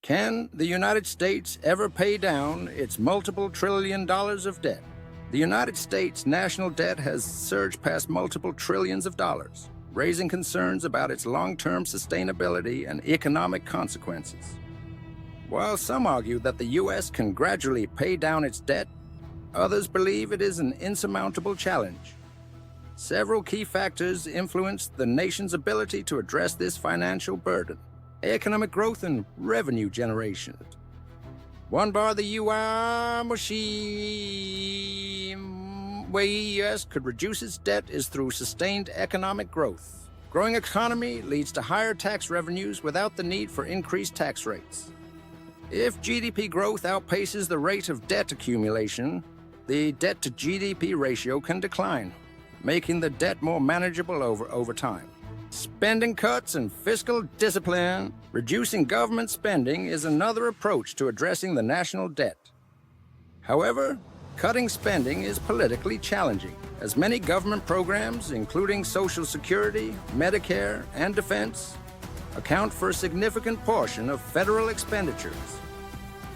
Can the United States ever pay down its multiple trillion dollars of debt? The United States' national debt has surged past multiple trillions of dollars, raising concerns about its long-term sustainability and economic consequences. While some argue that the U.S. can gradually pay down its debt, others believe it is an insurmountable challenge. Several key factors influence the nation's ability to address this financial burden: economic growth and revenue generation. One bar the way U.S. could reduce its debt is through sustained economic growth. Growing economy leads to higher tax revenues without the need for increased tax rates. If GDP growth outpaces the rate of debt accumulation, the debt-to-GDP ratio can decline, making the debt more manageable over time. Spending cuts and fiscal discipline. Reducing government spending is another approach to addressing the national debt. However, cutting spending is politically challenging, as many government programs, including Social Security, Medicare, and defense, account for a significant portion of federal expenditures.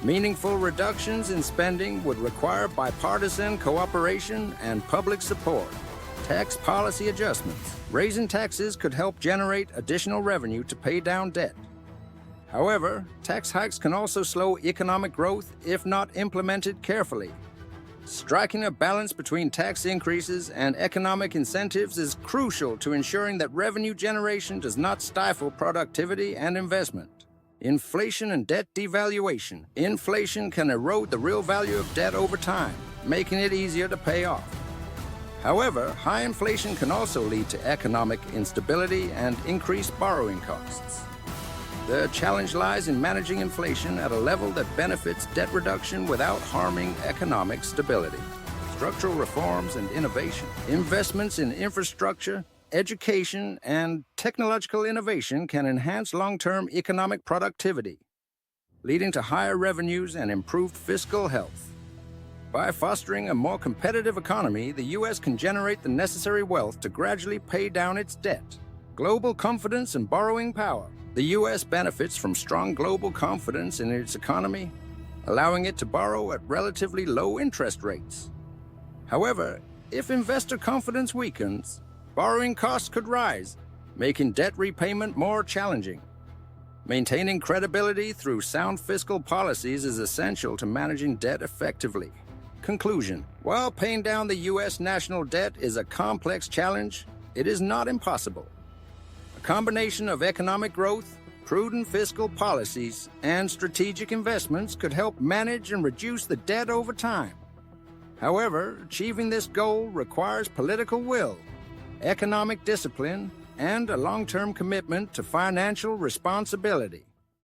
Meaningful reductions in spending would require bipartisan cooperation and public support. Tax policy adjustments. Raising taxes could help generate additional revenue to pay down debt. However, tax hikes can also slow economic growth if not implemented carefully. Striking a balance between tax increases and economic incentives is crucial to ensuring that revenue generation does not stifle productivity and investment. Inflation and debt devaluation. Inflation can erode the real value of debt over time, making it easier to pay off. However, high inflation can also lead to economic instability and increased borrowing costs. The challenge lies in managing inflation at a level that benefits debt reduction without harming economic stability. Structural reforms and innovation. Investments in infrastructure, education, and technological innovation can enhance long-term economic productivity, leading to higher revenues and improved fiscal health. By fostering a more competitive economy, the U.S. can generate the necessary wealth to gradually pay down its debt. Global confidence and borrowing power. The U.S. benefits from strong global confidence in its economy, allowing it to borrow at relatively low interest rates. However, if investor confidence weakens, borrowing costs could rise, making debt repayment more challenging. Maintaining credibility through sound fiscal policies is essential to managing debt effectively. Conclusion. While paying down the U.S. national debt is a complex challenge, it is not impossible. A combination of economic growth, prudent fiscal policies, and strategic investments could help manage and reduce the debt over time. However, achieving this goal requires political will, economic discipline, and a long-term commitment to financial responsibility.